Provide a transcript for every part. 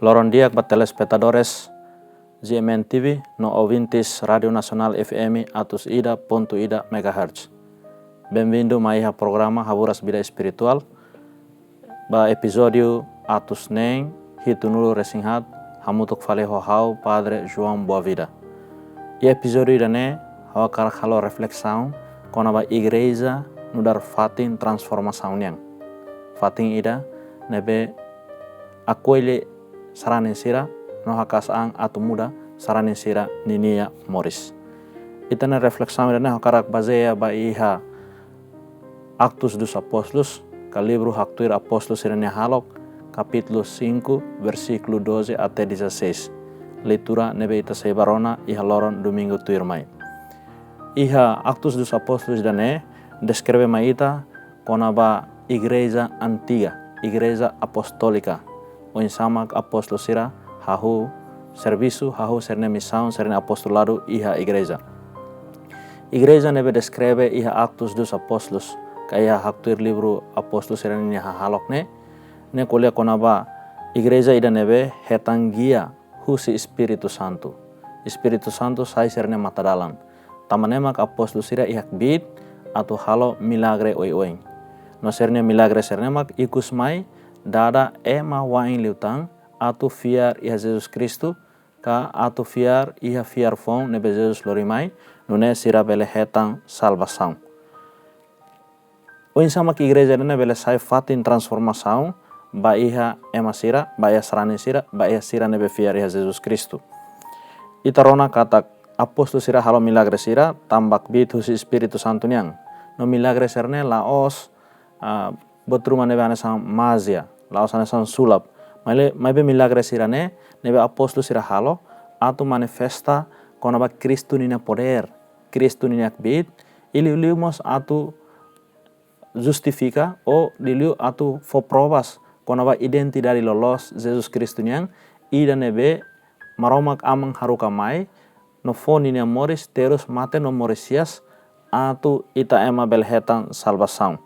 Loron dia para telespectadores GMN TV no ouvintes Radio Nacional FM atus ida.ida MHz. Bem-vindo mais ao programa Haburas Vida Espiritual. Ba episódio atus nem hitunulo resinhat hamutuk fale hau Padre João Boavida. E episódio idane hawa karakalo reflexão kona ba igreja nudar fatin transformação yang. Fatin ida nebe akoile saranin sira no hakasang atu muda saranin sira ninia Morris. Itana reflexão idane hakarak baseia ba iha Actos dos Apóstolos, que livro Haktuir Apóstolos irania halok, capítulo 5, versículo 12 até 16. Leitura nebe ita seibarona iha loron domingo tuirmai. Iha Actos dos Apóstolos dane descreve maita konaba igreja antiga, igreja apostólica. O insama apóstolo sira hahu serviço, hahu serne missão, serne apostolado iha igreja. Igreja nebe descreve iha Actos dos Apóstolos, kaya Haktuir livro Apóstolos irani halok ne kuliah konaba igreja ida nebe hetangia husi Espírito Santo. Espírito Santo sai serne matadalan. Tamanemak Apóstolos ira ihak bid atau halo milagre oi. No serne milagre sernemak ikus mai dada ema wain liutang atau fiar iha Jesus Kristu ka atau fiar iha fiar fong nebe Jesus lorimai nune sira bele hetang salvação. O insama que igreja nene bele sai fatin transformação ba iha ema sira, ba iha sarani sira, ba iha sira nebe fiar iha Jesus Kristu. Itarona kata apostol sira halo milagre sira tambak bit husi Espírito Santo niang. No milagre serne laos betruma nebe anesang mazia, laos anesang sulap. Maibe milagre sira nebe apostol sira halo atu manifesta konaba Kristu nina poder, Kristu nina bit, iliumos atu justifica o diliu atu fo provas konaba identidade lolos Jesus Kristu niang ida nebe maromak amang haruka mai no foni ni Morris terus mate no Morisias atu ita ema belhetan salvação.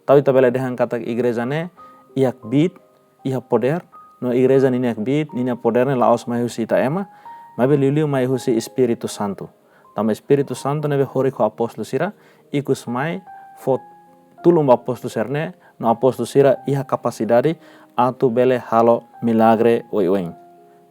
Tau ita bele dehan kata igreja ne iak bit iha poder no igreja ni iak bit ni poder ne laos mai husi ita ema mabe liliu mai husi Espírito Santo. Tama Espírito Santo nebe hori ko apostol sira ikus mai fo tulum apostol serne no apostol sira iha capacidade atu bele halo milagre oi.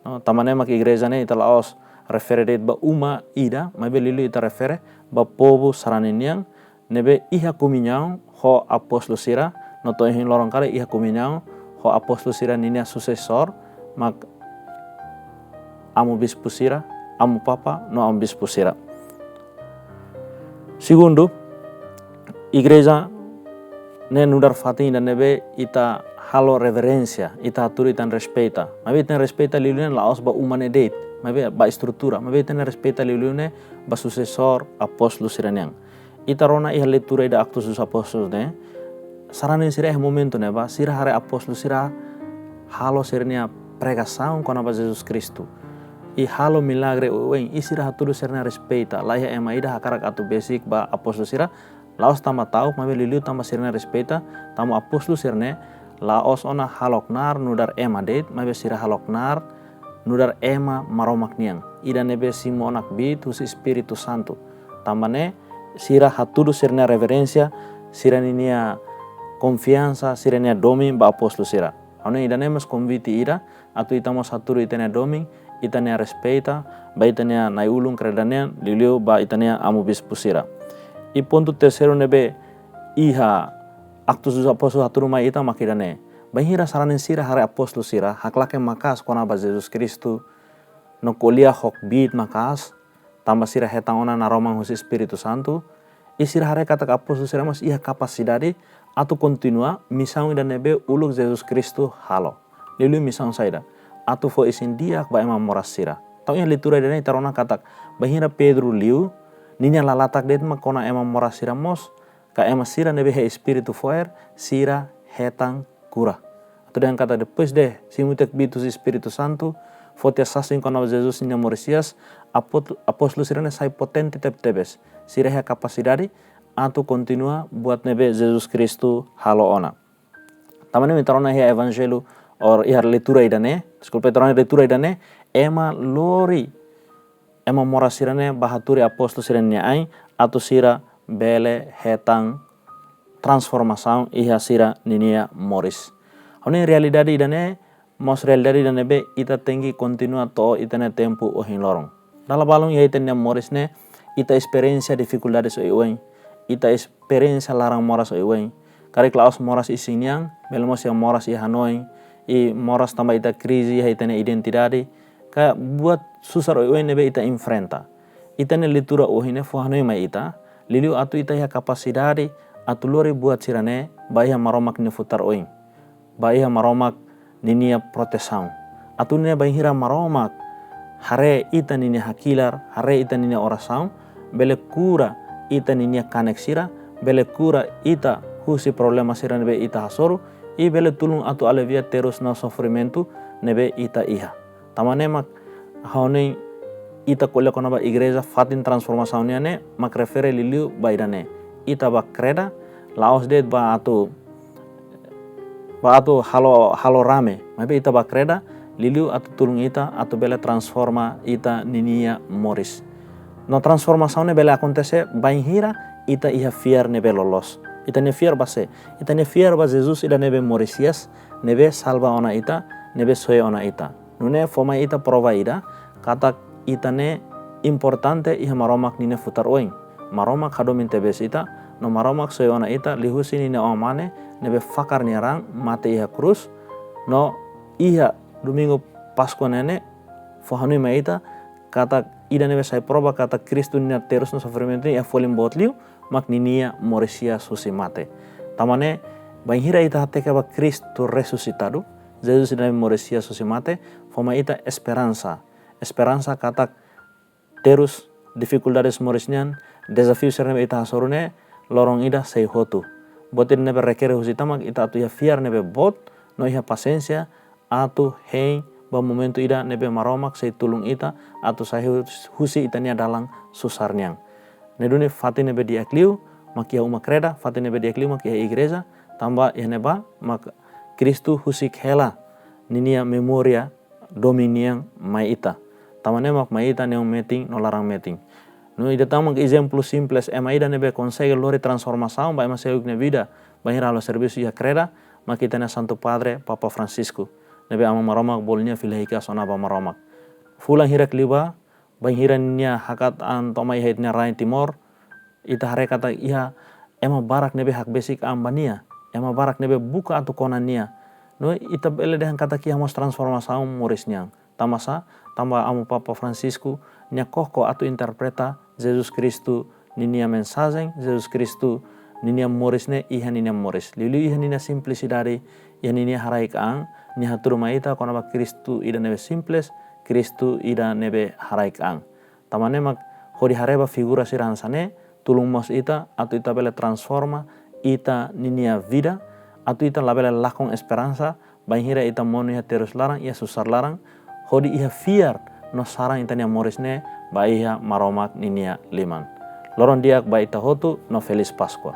No tamanema ki igreja ne ita laos refere ba uma ida mabe lilu ita refere ba povo saraniniang nebe iha kuminyang ho apostol sira no to hin lorong kale iha kuminyang ho apostol sira ninia sucessor mak amu bispo sira amu papa no amu bispo sira. Segundo, igreja ne nudar fatin dan nebe ita halo reverencia, ita atur itan respeita. Mabe itan respeita lilune laos ba umane date, mabe ba estrutura, mabe itan respeita lilune ba sucessor apostol siraniang. Ita rona iha leitura ida Actos dos Apóstolos ne, saranin sira momento ne ba sira hare apostol sira halo sirnia pregação kona ba Jesus Kristu. I halo milagre ueng isira haturu sirnia respeita, laiha ema ida hakarak atu basic ba apostol sira laos tama tau mabe liliu tama sirne respeita tama apostol sirne laos ona haloknar nudar ema date mabe sira haloknar nudar ema maromak niang ida nebe simonak bit husi Espírito Santo tamane sira hatudu sirne reverencia sira ninia confiança sira nia domin ba apostol sira ane ida nemas conviti ida atu itamos haturu itania domin itania respeita ba itania naiulung kredanean liliu ba itania amu bispo sira. E ponto terceiro nebe iha Actos dos Apóstolos haturu mai ita makidane. Bahira saranin sira hare apostol sira haklake makas kona ba Jesus Kristu no kuliah hok bit makas tamba sira hetang ona na romang husi Espírito Santo. E sira hare kata apostol sira mas iha capacidade atu continua missão ida nebe uluk Jesus Kristu halo. Lilu missão saida. Atu fo isin dia ba ema moras sira. Tau iha litura ida tarona kata bahira Pedro liu ninya lalatak det ma kona ema mora sira mos ka ema sira nebe he espiritu foer sira hetang cura. Atau dengan kata depois de simutek bitus Espírito Santo fote assassin kona Jesus ninya Morisias apostol sira ne sai potente tebes sira he capacidade atu continua buat nebe Jesus Kristu halo ona. Tamane mitarona he evangelho or ihar letura idane skul petrone letura idane ema lori ema mora sirane bahaturi apostol sirane ai atau sira bele hetang transformação iha sira ninia moris. Hone realidade idane mos realidade idane be ita tengi continua to itane tempo o hin lorong. Dala balong ya itane moris ne ita experiencia dificuldades o iwen, ita experiencia larang moras o iwen. Kari klaus moras isiniang, belmos yang moras i Hanoi, i moras tambah ita krisi ya itane identidade, ka buat susar o iwen nebe ita enfrenta. Itane litura o hine fo Hanoi mai ita, liliu atu ita ya kapasidade atu lori buat sirane baiha maromak ni futar oing. Baiha maromak ninia protesang. Atu ne baihira maromak hare ita ninia hakilar, hare ita ninia orasang, bele kura ita ninia kaneksira, bele kura ita husi problema sira nebe ita hasoru, i bele tulung atu alevia terus na sofrimento nebe ita iha. Tamane mak haone ita kuliah konaba igreja fatin transformasaunnya ne mak refere liliu baidane. Ita ba kreda laos det ba atu halo rame, mabe ita ba kreda liliu atu tulung ita atu bele transforma ita ninia moris. No transformasaune bele acontece bainhira ita iha fiar nebe lolos. Ita ne fiar base, ita ne fiar ba Jesus ida nebe morisias, nebe salva ona ita, nebe soe ona ita. Nune foma ita prova ida, kata ita ne importante iha maromak nine futar oing. Maromak hadomin tebes ita, no maromak soe ona ita, lihusi nine omane, nebe fakar nyarang, mate iha krus, no iha domingo Paskua nene, fohanui ma ita, kata ida nebe sai prova kata Kristu nina terus no sofrimento ia folim botliu, mak ninia morisia susi mate. Tamane bainhira ita hateka ba Kristu resusitado, Jesus ida nebe morisia susi mate, foma ita esperança. Esperança kata terus dificuldades morisnian, desafio sir nebe ita hasorune, lorong ida sei hotu. Botin nebe rekere husita mak ita atu ya fiar nebe bot, no iha pasensia, atu hei ba momento ida nebe maromak sei tulung ita atau sai husi itania dalang susarniang. Nedune fati nebe diakliu mak ia uma kreda, fati nebe diakliu mak ia igreja, tambah ia neba mak Kristu husik hela ninia memoria dominiang mai ita. Tamane mak mai ita neong meeting no larang meeting. No ida tamak exemplo simples ema ida nebe consegue lori transformação ba ema seuk ne vida bahira lo serviço ia kreda mak ita na Santo Padre Papa Francisco. Nebe ama maromak bolnya filahika sona ba maromak. Fulang hirak liba banghiranya hakat an tomai haitnya rain timor ita hare kata iha ema barak nebe hak basic ambania, ema barak nebe buka atu konania. No ita bele dehan kata kia mos transformasaum morisnya. Tamasa tambah amu Papa Francisco nya koko atu interpreta Jesus Kristu ninia mensagem, Jesus Kristu ninia morisne iha ninia moris. Lilu iha ninia simplicidade, iha ninia harai kaang, nya haturu maita konaba Kristu ida nebe simples, Kristu ida nebe harai kaang. Tamane mak hodi hareba figura siransane, tulung mos ita atau ita bele transforma ita ninia vida atau ita labele lakong esperanza banhira ita monu iha terus larang ia susar larang hodi iha fiar no sarang ita nia morisne ba iha maromak ninia liman. Loron diak ba ita hotu no Feliz Pascua.